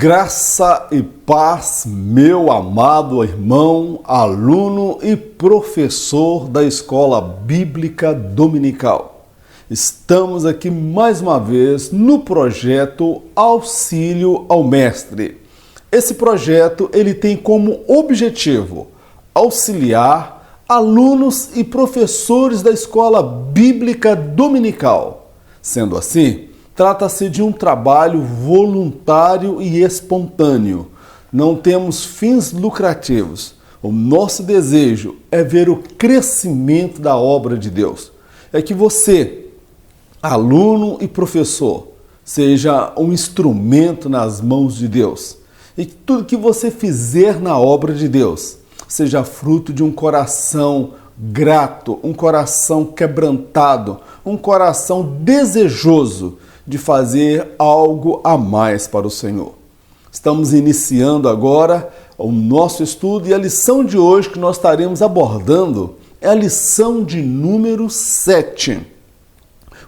Graça e paz, meu amado irmão, aluno e professor da Escola Bíblica Dominical. Estamos aqui mais uma vez no projeto Auxílio ao Mestre. Esse projeto ele tem como objetivo auxiliar alunos e professores da Escola Bíblica Dominical. Sendo assim, trata-se de um trabalho voluntário e espontâneo. Não temos fins lucrativos. O nosso desejo é ver o crescimento da obra de Deus. É que você, aluno e professor, seja um instrumento nas mãos de Deus. E que tudo que você fizer na obra de Deus seja fruto de um coração grato, um coração quebrantado, um coração desejoso de fazer algo a mais para o Senhor. Estamos iniciando agora o nosso estudo e a lição de hoje que nós estaremos abordando é a lição de número 7.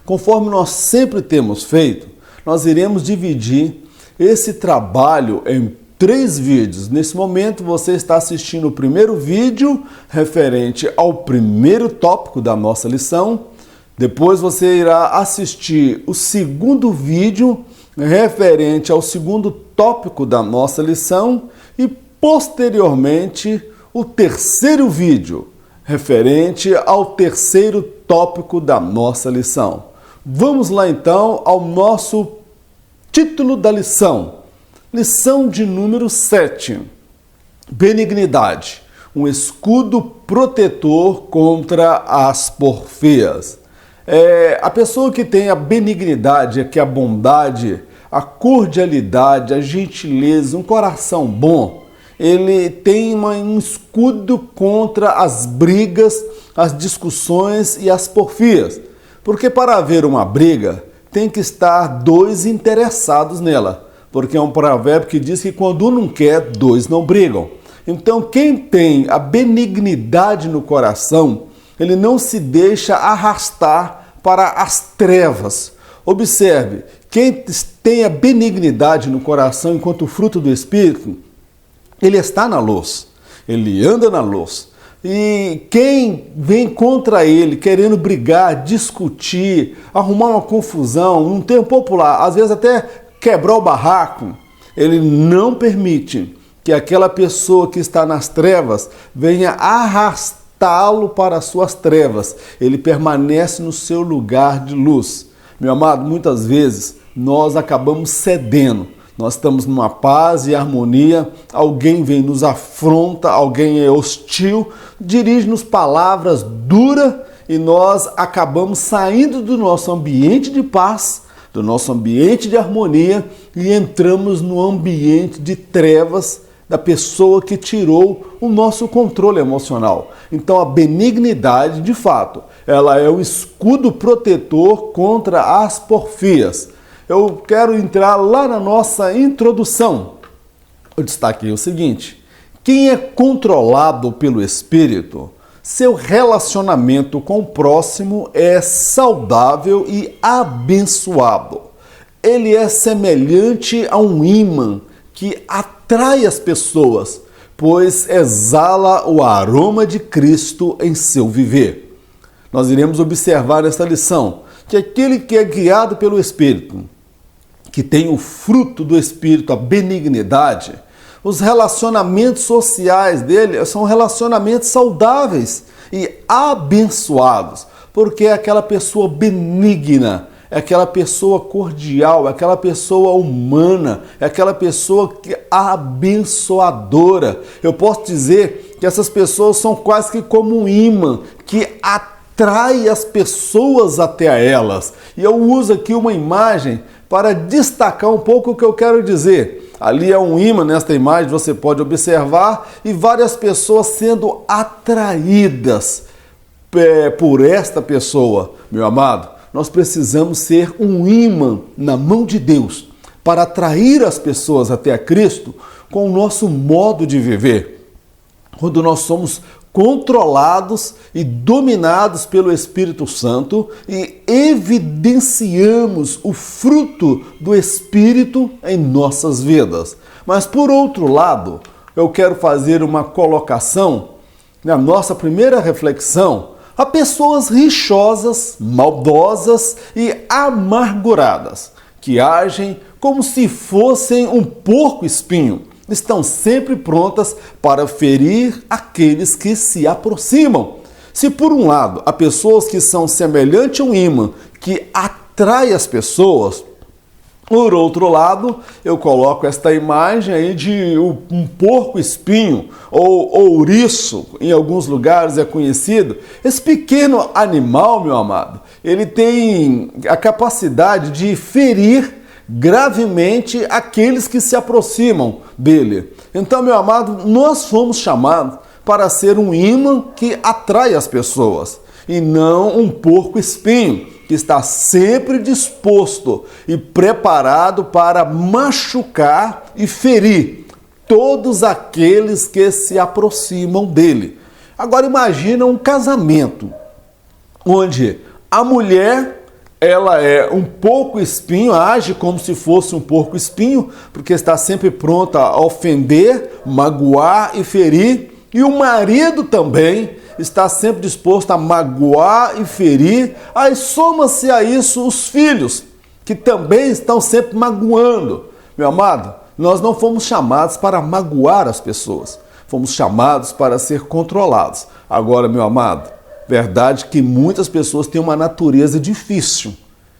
Conforme nós sempre temos feito, nós iremos dividir esse trabalho em 3 vídeos. Nesse momento você está assistindo o primeiro vídeo referente ao primeiro tópico da nossa lição. Depois você irá assistir o segundo vídeo referente ao segundo tópico da nossa lição e posteriormente o terceiro vídeo referente ao terceiro tópico da nossa lição. Vamos lá então ao nosso título da lição. Lição de número 7. Benignidade, um escudo protetor contra as porfias. A pessoa que tem a benignidade, que é a bondade, a cordialidade, a gentileza, um coração bom, ele tem um escudo contra as brigas, as discussões e as porfias. Porque para haver uma briga, tem que estar 2 interessados nela. Porque é um provérbio que diz que quando um não quer, 2 não brigam. Então quem tem a benignidade no coração, ele não se deixa arrastar para as trevas. Observe, quem tem a benignidade no coração enquanto fruto do Espírito, ele está na luz, ele anda na luz. E quem vem contra ele, querendo brigar, discutir, arrumar uma confusão, num termo popular, às vezes até quebrar o barraco, ele não permite que aquela pessoa que está nas trevas venha arrastá-lo para as suas trevas. Ele permanece no seu lugar de luz. Meu amado, muitas vezes nós acabamos cedendo. Nós estamos numa paz e harmonia, alguém vem nos afronta, alguém é hostil, dirige-nos palavras duras e nós acabamos saindo do nosso ambiente de paz, do nosso ambiente de harmonia e entramos no ambiente de trevas da pessoa que tirou o nosso controle emocional. Então a benignidade, de fato, ela é um escudo protetor contra as porfias. Eu quero entrar lá na nossa introdução. Eu destaquei o seguinte: quem é controlado pelo Espírito, seu relacionamento com o próximo é saudável e abençoado. Ele é semelhante a um ímã que atrai as pessoas, pois exala o aroma de Cristo em seu viver. Nós iremos observar nesta lição que aquele que é guiado pelo Espírito, que tem o fruto do Espírito, a benignidade, os relacionamentos sociais dele são relacionamentos saudáveis e abençoados, porque é aquela pessoa benigna, é aquela pessoa cordial, é aquela pessoa humana, é aquela pessoa abençoadora. Eu posso dizer que essas pessoas são quase que como um imã que atrai as pessoas até elas. E eu uso aqui uma imagem para destacar um pouco o que eu quero dizer. Ali é um imã, nesta imagem você pode observar, e várias pessoas sendo atraídas por esta pessoa. Meu amado, nós precisamos ser um imã na mão de Deus para atrair as pessoas até a Cristo com o nosso modo de viver. Quando nós somos controlados e dominados pelo Espírito Santo e evidenciamos o fruto do Espírito em nossas vidas. Mas, por outro lado, eu quero fazer uma colocação na nossa primeira reflexão. Há pessoas rixosas, maldosas e amarguradas, que agem como se fossem um porco-espinho. Estão sempre prontas para ferir aqueles que se aproximam. Se por um lado há pessoas que são semelhantes a um imã que atrai as pessoas, por outro lado, eu coloco esta imagem aí de um porco-espinho ou ouriço, em alguns lugares é conhecido. Esse pequeno animal, meu amado, ele tem a capacidade de ferir gravemente aqueles que se aproximam dele. Então, meu amado, nós fomos chamados para ser um imã que atrai as pessoas e não um porco-espinho que está sempre disposto e preparado para machucar e ferir todos aqueles que se aproximam dele. Agora imagina um casamento onde a mulher, ela é um porco-espinho, age como se fosse um porco-espinho, porque está sempre pronta a ofender, magoar e ferir, e o marido também está sempre disposto a magoar e ferir. Aí soma-se a isso os filhos, que também estão sempre magoando. Meu amado, nós não fomos chamados para magoar as pessoas, fomos chamados para ser controlados. Agora, meu amado, verdade que muitas pessoas têm uma natureza difícil,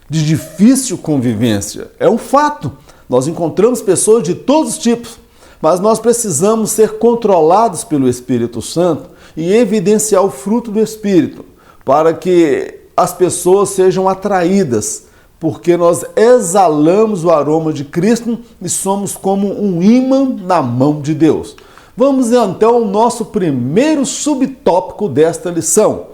de difícil convivência. É um fato. Nós encontramos pessoas de todos os tipos, mas nós precisamos ser controlados pelo Espírito Santo e evidenciar o fruto do Espírito, para que as pessoas sejam atraídas, porque nós exalamos o aroma de Cristo e somos como um imã na mão de Deus. Vamos então ao nosso primeiro subtópico desta lição.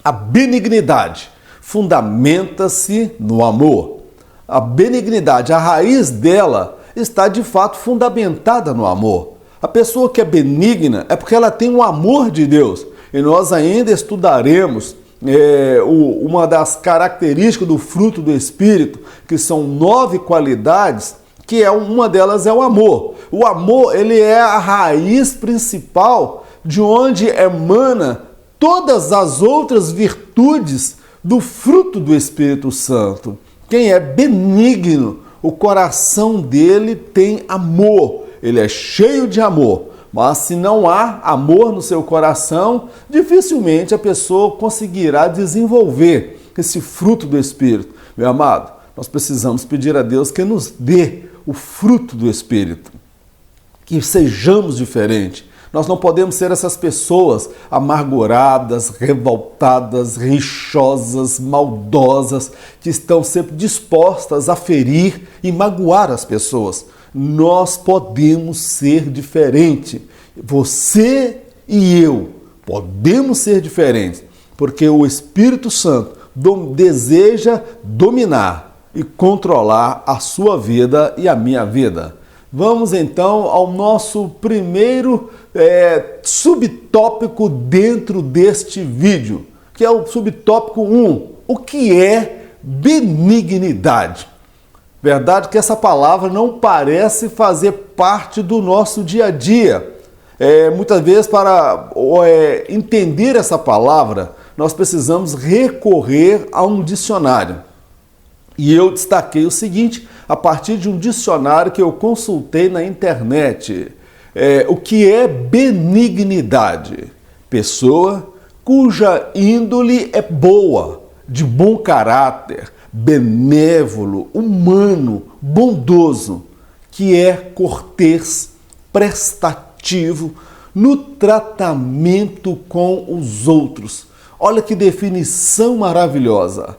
A benignidade fundamenta-se no amor. A benignidade, a raiz dela está de fato fundamentada no amor. A pessoa que é benigna é porque ela tem o amor de Deus. E nós ainda estudaremos uma das características do fruto do Espírito, que são 9 qualidades, que uma delas é o amor. O amor, ele é a raiz principal de onde emana todas as outras virtudes do fruto do Espírito Santo. Quem é benigno, o coração dele tem amor, ele é cheio de amor. Mas se não há amor no seu coração, dificilmente a pessoa conseguirá desenvolver esse fruto do Espírito. Meu amado, nós precisamos pedir a Deus que nos dê o fruto do Espírito, que sejamos diferentes. Nós não podemos ser essas pessoas amarguradas, revoltadas, rixosas, maldosas, que estão sempre dispostas a ferir e magoar as pessoas. Nós podemos ser diferentes. Você e eu podemos ser diferentes, porque o Espírito Santo deseja dominar e controlar a sua vida e a minha vida. Vamos então ao nosso primeiro subtópico dentro deste vídeo, que é o subtópico 1. O que é benignidade? Verdade que essa palavra não parece fazer parte do nosso dia a dia. Muitas vezes, para entender essa palavra, nós precisamos recorrer a um dicionário. E eu destaquei o seguinte, a partir de um dicionário que eu consultei na internet. O que é benignidade? Pessoa cuja índole é boa, de bom caráter, benévolo, humano, bondoso, que é cortês, prestativo no tratamento com os outros. Olha que definição maravilhosa!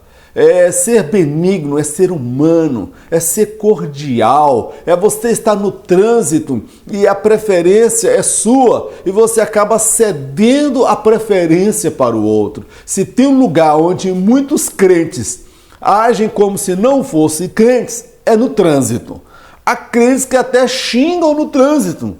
Ser benigno é ser humano, é ser cordial, é você estar no trânsito e a preferência é sua e você acaba cedendo a preferência para o outro. Se tem um lugar onde muitos crentes agem como se não fossem crentes, é no trânsito. Há crentes que até xingam no trânsito.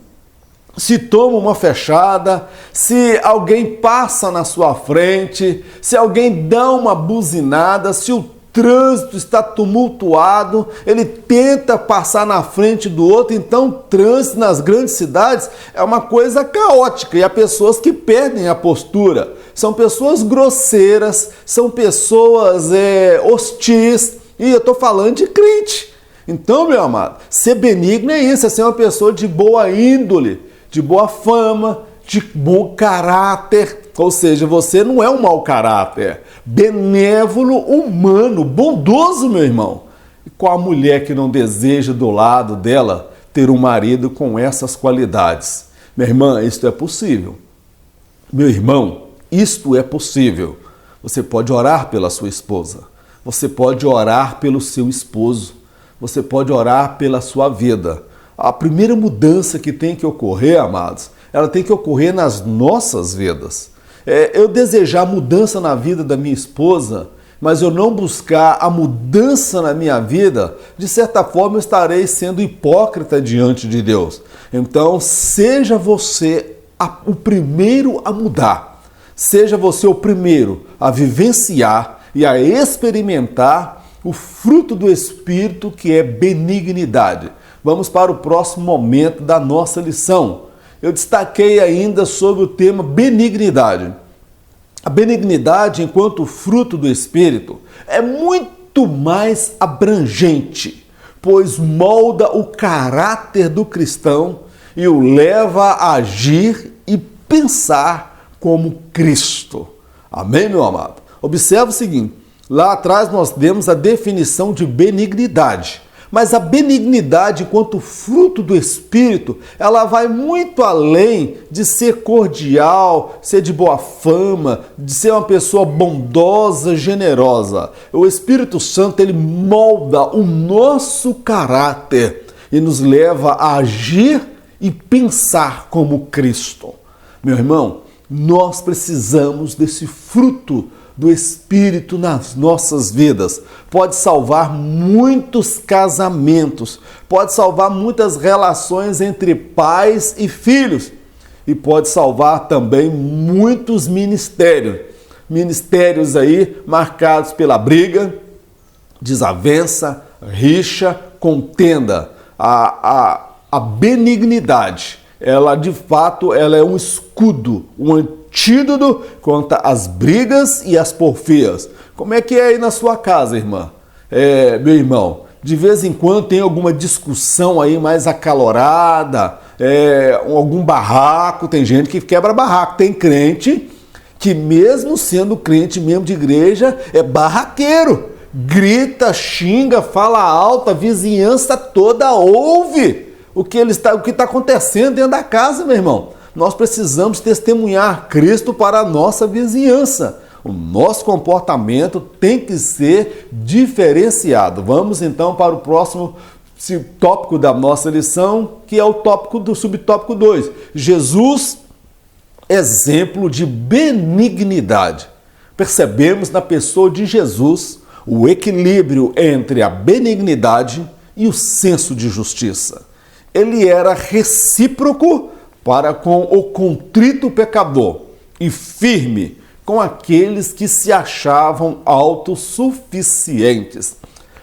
se toma uma fechada, se alguém passa na sua frente, se alguém dá uma buzinada, se o trânsito está tumultuado, ele tenta passar na frente do outro. Então o trânsito nas grandes cidades é uma coisa caótica e há pessoas que perdem a postura. São pessoas grosseiras, são pessoas hostis, e eu estou falando de crente. Então, meu amado, ser benigno é isso, é ser uma pessoa de boa índole, de boa fama, de bom caráter. Ou seja, você não é um mau caráter, benévolo, humano, bondoso, meu irmão. E qual a mulher que não deseja do lado dela ter um marido com essas qualidades? Minha irmã, isto é possível. Meu irmão, isto é possível. Você pode orar pela sua esposa, você pode orar pelo seu esposo, você pode orar pela sua vida. A primeira mudança que tem que ocorrer, amados, ela tem que ocorrer nas nossas vidas. Eu desejar mudança na vida da minha esposa, mas eu não buscar a mudança na minha vida, de certa forma eu estarei sendo hipócrita diante de Deus. Então, seja você o primeiro a mudar. Seja você o primeiro a vivenciar e a experimentar o fruto do Espírito, que é benignidade. Vamos para o próximo momento da nossa lição. Eu destaquei ainda sobre o tema benignidade. A benignidade, enquanto fruto do Espírito, é muito mais abrangente, pois molda o caráter do cristão e o leva a agir e pensar como Cristo. Amém, meu amado? Observe o seguinte, lá atrás nós demos a definição de benignidade. Mas a benignidade, enquanto fruto do Espírito, ela vai muito além de ser cordial, ser de boa fama, de ser uma pessoa bondosa, generosa. O Espírito Santo, ele molda o nosso caráter e nos leva a agir e pensar como Cristo. Meu irmão, nós precisamos desse fruto do Espírito nas nossas vidas. Pode salvar muitos casamentos, pode salvar muitas relações entre pais e filhos e pode salvar também muitos ministérios. Ministérios aí marcados pela briga, desavença, rixa, contenda. A benignidade, ela de fato ela é um escudo, um antídoto contra as brigas e as porfias. Como é que é aí na sua casa, irmã? Meu irmão, de vez em quando tem alguma discussão aí mais acalorada, algum barraco, tem gente que quebra barraco, tem crente que mesmo sendo crente, membro de igreja, é barraqueiro, grita, xinga, fala alto, a vizinhança toda ouve o que está acontecendo dentro da casa, meu irmão. Nós precisamos testemunhar Cristo para a nossa vizinhança. O nosso comportamento tem que ser diferenciado. Vamos então para o próximo tópico da nossa lição, que é o tópico do subtópico 2. Jesus, exemplo de benignidade. Percebemos na pessoa de Jesus o equilíbrio entre a benignidade e o senso de justiça. Ele era recíproco para com o contrito pecador e firme com aqueles que se achavam autossuficientes.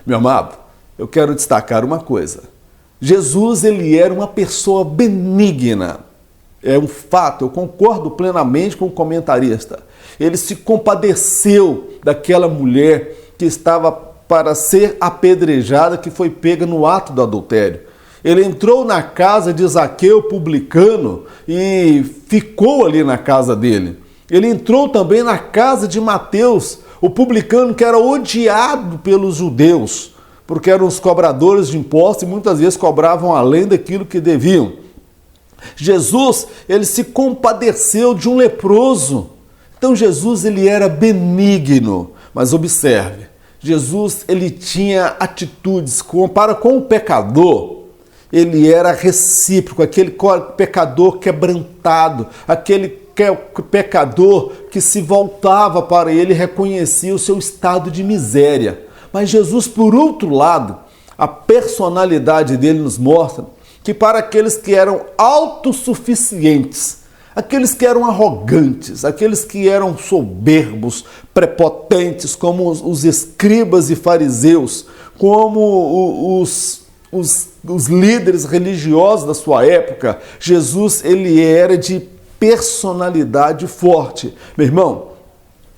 Meu amado, eu quero destacar uma coisa. Jesus, ele era uma pessoa benigna. É um fato, eu concordo plenamente com o comentarista. Ele se compadeceu daquela mulher que estava para ser apedrejada, que foi pega no ato do adultério. Ele entrou na casa de Zaqueu, publicano, e ficou ali na casa dele. Ele entrou também na casa de Mateus, o publicano que era odiado pelos judeus, porque eram os cobradores de impostos e muitas vezes cobravam além daquilo que deviam. Jesus, ele se compadeceu de um leproso. Então Jesus, ele era benigno. Mas observe, Jesus, ele tinha atitudes para com o pecador. Ele era recíproco, aquele pecador quebrantado, aquele pecador que se voltava para ele e reconhecia o seu estado de miséria. Mas Jesus, por outro lado, a personalidade dele nos mostra que para aqueles que eram autossuficientes, aqueles que eram arrogantes, aqueles que eram soberbos, prepotentes, como os escribas e fariseus, como os líderes religiosos da sua época, Jesus, ele era de personalidade forte. Meu irmão,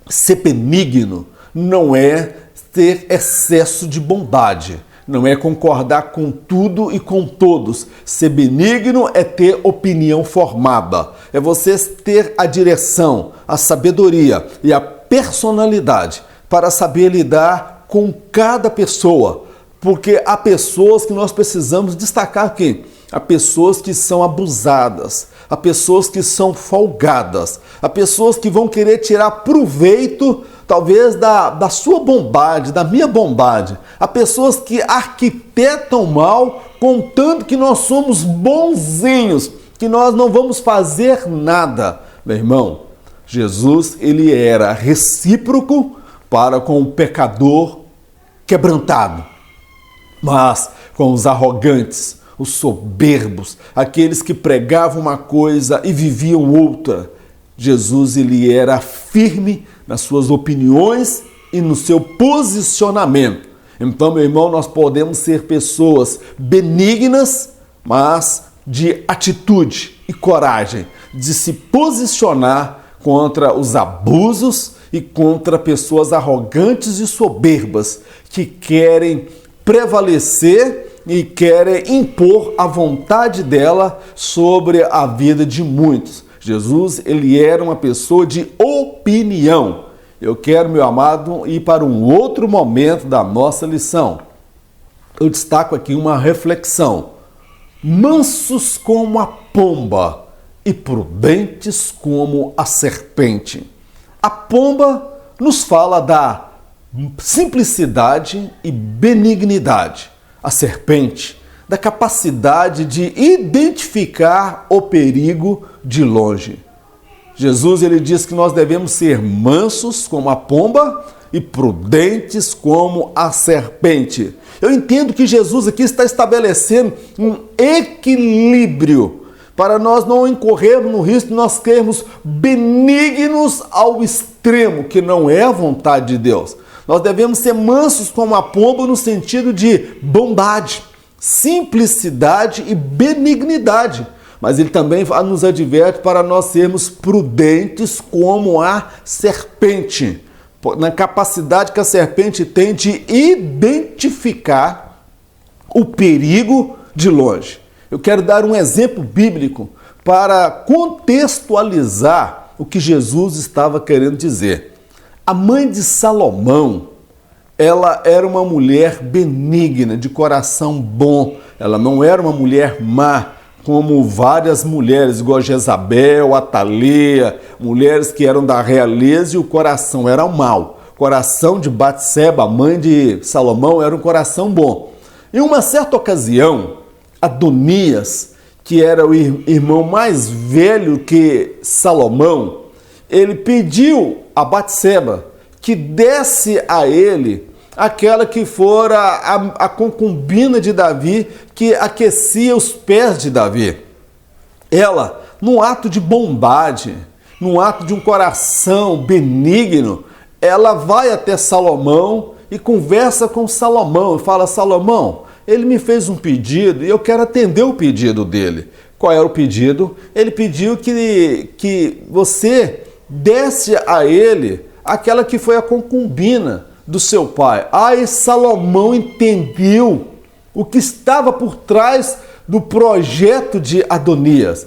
ser benigno não é ter excesso de bondade, não é concordar com tudo e com todos. Ser benigno é ter opinião formada, é você ter a direção, a sabedoria e a personalidade para saber lidar com cada pessoa, porque há pessoas que nós precisamos destacar aqui. Há pessoas que são abusadas, há pessoas que são folgadas, há pessoas que vão querer tirar proveito, talvez, da sua bondade, da minha bondade. Há pessoas que arquitetam mal, contando que nós somos bonzinhos, que nós não vamos fazer nada. Meu irmão, Jesus, ele era recíproco para com o pecador quebrantado, mas com os arrogantes, os soberbos, aqueles que pregavam uma coisa e viviam outra, Jesus, ele era firme nas suas opiniões e no seu posicionamento. Então, meu irmão, nós podemos ser pessoas benignas, mas de atitude e coragem, de se posicionar contra os abusos e contra pessoas arrogantes e soberbas que querem prevalecer e querem impor a vontade dela sobre a vida de muitos. Jesus, ele era uma pessoa de opinião. Eu quero, meu amado, ir para um outro momento da nossa lição. Eu destaco aqui uma reflexão. Mansos como a pomba e prudentes como a serpente. A pomba nos fala da simplicidade e benignidade. A serpente, da capacidade de identificar o perigo de longe. Jesus, ele diz que nós devemos ser mansos como a pomba e prudentes como a serpente. Eu entendo que Jesus aqui está estabelecendo um equilíbrio para nós não incorrermos no risco de nós sermos benignos ao extremo, que não é a vontade de Deus. Nós devemos ser mansos como a pomba no sentido de bondade, simplicidade e benignidade. Mas ele também nos adverte para nós sermos prudentes como a serpente, na capacidade que a serpente tem de identificar o perigo de longe. Eu quero dar um exemplo bíblico para contextualizar o que Jesus estava querendo dizer. A mãe de Salomão, ela era uma mulher benigna, de coração bom. Ela não era uma mulher má, como várias mulheres, igual a Jezabel, Atalia, mulheres que eram da realeza e o coração era mau. O coração de Batseba, mãe de Salomão, era um coração bom. Em uma certa ocasião, Adonias, que era o irmão mais velho que Salomão, ele pediu a Batseba que desse a ele aquela que fora a concubina de Davi, que aquecia os pés de Davi. Ela, num ato de bondade, num ato de um coração benigno, ela vai até Salomão e conversa com Salomão e fala: Salomão, ele me fez um pedido e eu quero atender o pedido dele. Qual era o pedido? Ele pediu que você desse a ele aquela que foi a concubina do seu pai. Aí Salomão entendeu o que estava por trás do projeto de Adonias.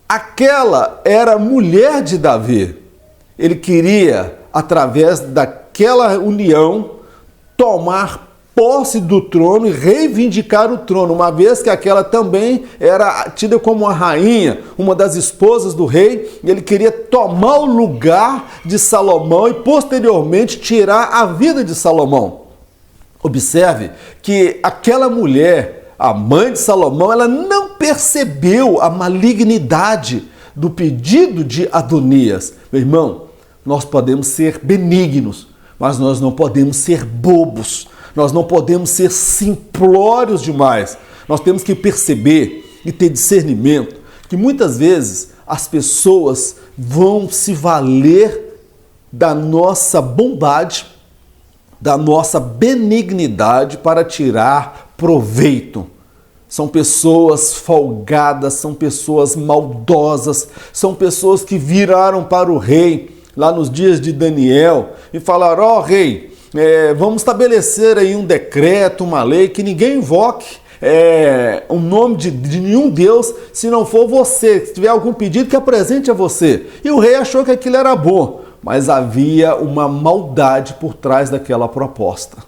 Aquela era mulher de Davi. Ele queria, através daquela união, tomar posse do trono e reivindicar o trono, uma vez que aquela também era tida como uma rainha, uma das esposas do rei, e ele queria tomar o lugar de Salomão e posteriormente tirar a vida de Salomão. Observe que aquela mulher, a mãe de Salomão, ela não percebeu a malignidade do pedido de Adonias. Meu irmão, nós podemos ser benignos, mas nós não podemos ser bobos. Nós não podemos ser simplórios demais. Nós temos que perceber e ter discernimento que muitas vezes as pessoas vão se valer da nossa bondade, da nossa benignidade para tirar proveito. São pessoas folgadas, são pessoas maldosas, são pessoas que viraram para o rei lá nos dias de Daniel e falaram: ó rei, vamos estabelecer aí um decreto, uma lei que ninguém invoque o nome de nenhum Deus se não for você. Se tiver algum pedido, que apresente a você. E o rei achou que aquilo era bom, mas havia uma maldade por trás daquela proposta.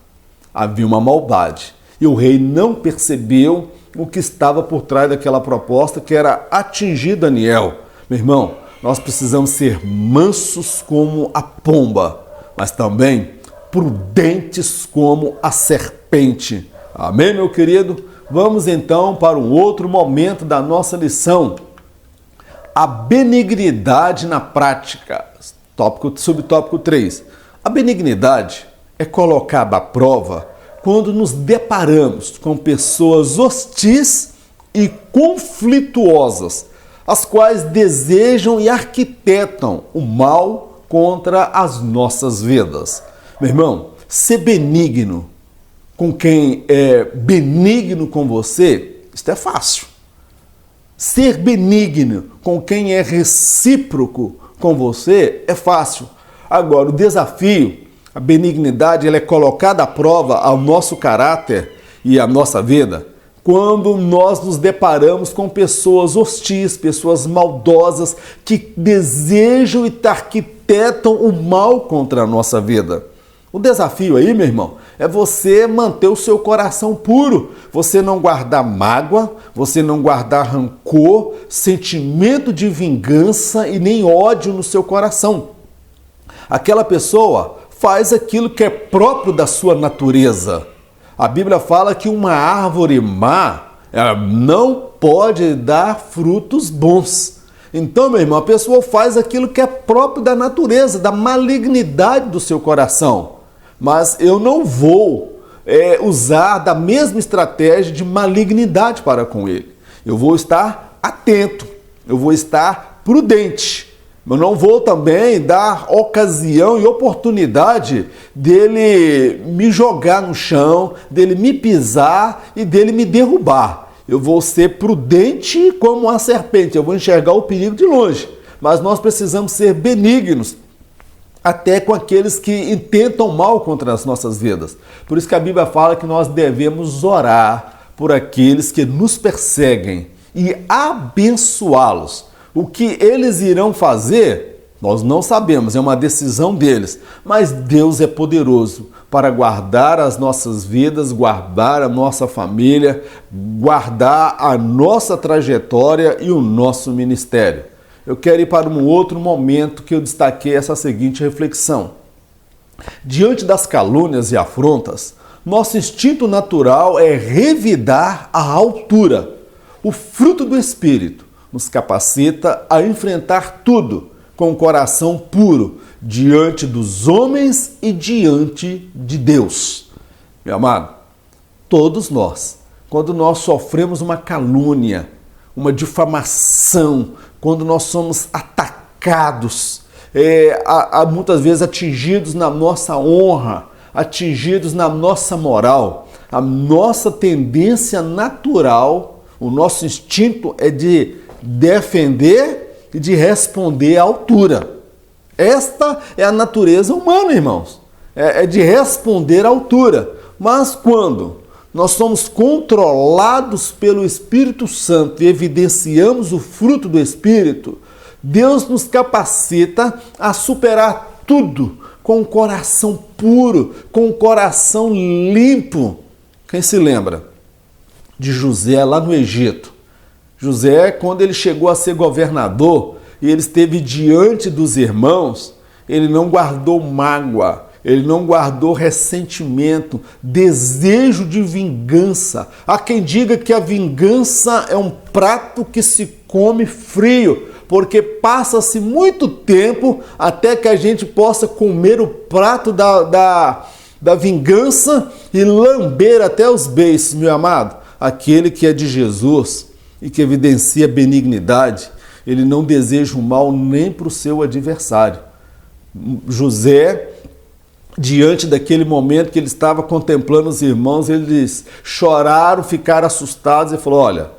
Havia uma maldade. E o rei não percebeu o que estava por trás daquela proposta, que era atingir Daniel. Meu irmão, nós precisamos ser mansos como a pomba, mas também prudentes como a serpente. Amém, meu querido? Vamos então para um outro momento da nossa lição. A benignidade na prática. Subtópico 3. A benignidade é colocada à prova quando nos deparamos com pessoas hostis e conflituosas, as quais desejam e arquitetam o mal contra as nossas vidas. Meu irmão, ser benigno com quem é benigno com você, isso é fácil. Ser benigno com quem é recíproco com você é fácil. Agora, o desafio, a benignidade, ela é colocada à prova ao nosso caráter e à nossa vida quando nós nos deparamos com pessoas hostis, pessoas maldosas que desejam e arquitetam o mal contra a nossa vida. O desafio aí, meu irmão, é você manter o seu coração puro, você não guardar mágoa, você não guardar rancor, sentimento de vingança e nem ódio no seu coração. Aquela pessoa faz aquilo que é próprio da sua natureza. A Bíblia fala que uma árvore má não pode dar frutos bons. Então, meu irmão, a pessoa faz aquilo que é próprio da natureza, da malignidade do seu coração. Mas eu não vou usar da mesma estratégia de malignidade para com ele. Eu vou estar atento, eu vou estar prudente. Eu não vou também dar ocasião e oportunidade dele me jogar no chão, dele me pisar e dele me derrubar. Eu vou ser prudente como a serpente, eu vou enxergar o perigo de longe. Mas nós precisamos ser benignos até com aqueles que intentam mal contra as nossas vidas. Por isso que a Bíblia fala que nós devemos orar por aqueles que nos perseguem e abençoá-los. O que eles irão fazer, nós não sabemos, é uma decisão deles. Mas Deus é poderoso para guardar as nossas vidas, guardar a nossa família, guardar a nossa trajetória e o nosso ministério. Eu quero ir para um outro momento que eu destaquei essa seguinte reflexão. Diante das calúnias e afrontas, nosso instinto natural é revidar a altura. O fruto do Espírito nos capacita a enfrentar tudo com o coração puro diante dos homens e diante de Deus. Meu amado, todos nós, quando nós sofremos uma calúnia, uma difamação, quando nós somos atacados, muitas vezes atingidos na nossa honra, atingidos na nossa moral, a nossa tendência natural, o nosso instinto é de defender e de responder à altura. Esta é a natureza humana, irmãos. É de responder à altura. Mas quando nós somos controlados pelo Espírito Santo e evidenciamos o fruto do Espírito, Deus nos capacita a superar tudo com o coração puro, com o coração limpo. Quem se lembra de José lá no Egito? José, quando ele chegou a ser governador e ele esteve diante dos irmãos, ele não guardou mágoa, ele não guardou ressentimento, desejo de vingança. Há quem diga que a vingança é um prato que se come frio, porque passa-se muito tempo até que a gente possa comer o prato da vingança e lamber até os beiços, meu amado. aquele que é de Jesus e que evidencia benignidade, ele não deseja o mal nem para o seu adversário. José, diante daquele momento que ele estava contemplando os irmãos, eles choraram, ficaram assustados e falou: olha,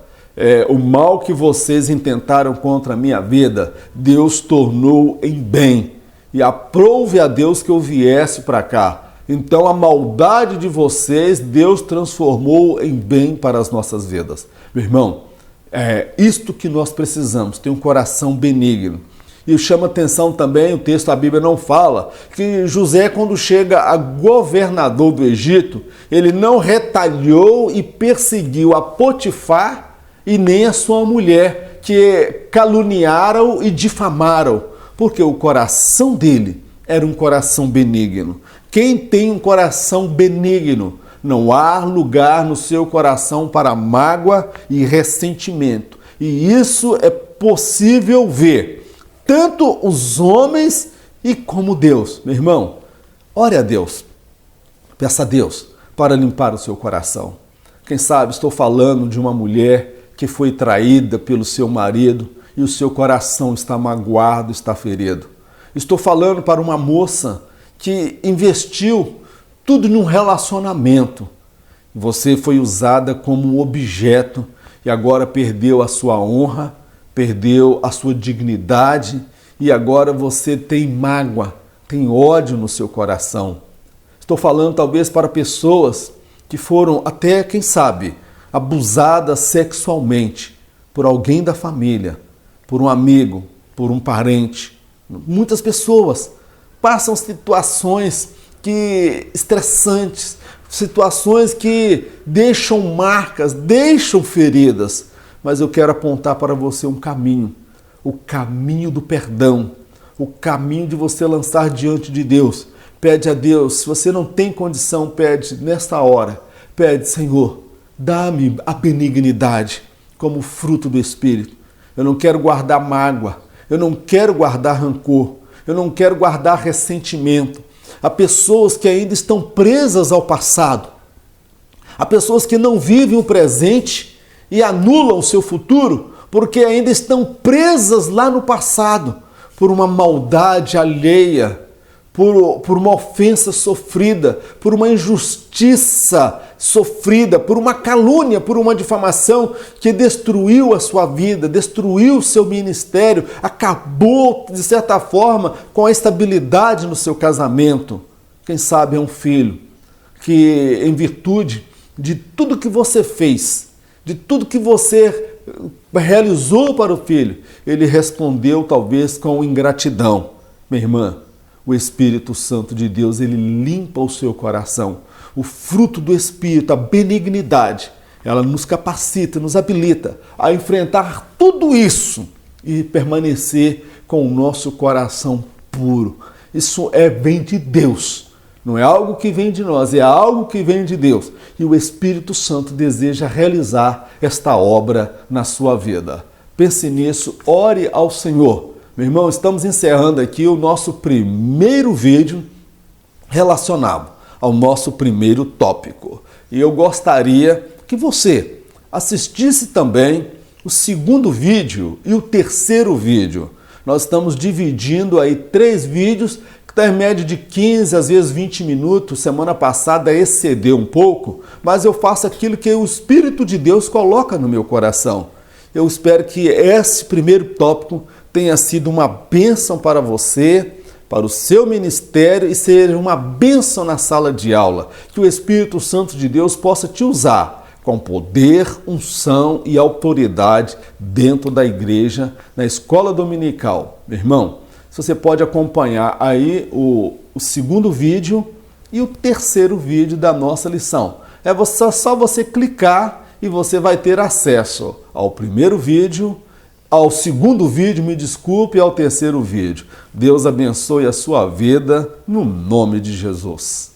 o mal que vocês intentaram contra a minha vida, Deus tornou em bem. E aprove a Deus que eu viesse para cá. Então a maldade de vocês, Deus transformou em bem para as nossas vidas. Meu irmão, é isto que nós precisamos, ter um coração benigno. E chama atenção também, o texto da Bíblia não fala, que José, quando chega a governador do Egito, ele não retalhou e perseguiu a Potifar e nem a sua mulher, que caluniaram e difamaram, porque o coração dele era um coração benigno. Quem tem um coração benigno, não há lugar no seu coração para mágoa e ressentimento. E isso é possível ver, tanto os homens e como Deus. Meu irmão, ore a Deus, peça a Deus para limpar o seu coração. Quem sabe estou falando de uma mulher que foi traída pelo seu marido e o seu coração está magoado, está ferido. Estou falando para uma moça que investiu tudo num relacionamento. Você foi usada como objeto e agora perdeu a sua honra, perdeu a sua dignidade e agora você tem mágoa, tem ódio no seu coração. Estou falando talvez para pessoas que foram até, quem sabe, abusadas sexualmente por alguém da família, por um amigo, por um parente. Muitas pessoas passam situações estressantes, situações que deixam marcas, deixam feridas. Mas eu quero apontar para você um caminho, o caminho do perdão, o caminho de você lançar diante de Deus. Pede a Deus, se você não tem condição, pede nesta hora, pede: Senhor, dá-me a benignidade como fruto do Espírito. Eu não quero guardar mágoa, eu não quero guardar rancor, eu não quero guardar ressentimento. Há pessoas que ainda estão presas ao passado. Há pessoas que não vivem o presente e anulam o seu futuro porque ainda estão presas lá no passado por uma maldade alheia, por uma ofensa sofrida, por uma injustiça sofrida, por uma calúnia, por uma difamação que destruiu a sua vida, destruiu o seu ministério, acabou, de certa forma, com a estabilidade no seu casamento. Quem sabe é um filho que, em virtude de tudo que você fez, de tudo que você realizou para o filho, ele respondeu talvez com ingratidão. Minha irmã, o Espírito Santo de Deus, ele limpa o seu coração. O fruto do Espírito, a benignidade, ela nos capacita, nos habilita a enfrentar tudo isso e permanecer com o nosso coração puro. Isso vem de Deus, não é algo que vem de nós, é algo que vem de Deus. E o Espírito Santo deseja realizar esta obra na sua vida. Pense nisso, ore ao Senhor. Meu irmão, estamos encerrando aqui o nosso primeiro vídeo relacionado ao nosso primeiro tópico. E eu gostaria que você assistisse também o segundo vídeo e o terceiro vídeo. Nós estamos dividindo aí 3 vídeos, que está em média de 15, às vezes 20 minutos. Semana passada excedeu um pouco, mas eu faço aquilo que o Espírito de Deus coloca no meu coração. Eu espero que esse primeiro tópico tenha sido uma bênção para você, para o seu ministério e seja uma bênção na sala de aula. Que o Espírito Santo de Deus possa te usar com poder, unção e autoridade dentro da igreja, na escola dominical. Meu irmão, você pode acompanhar aí o segundo vídeo e o terceiro vídeo da nossa lição. Só você clicar e você vai ter acesso ao primeiro vídeo, ao segundo vídeo, me desculpe, e ao terceiro vídeo. Deus abençoe a sua vida, no nome de Jesus.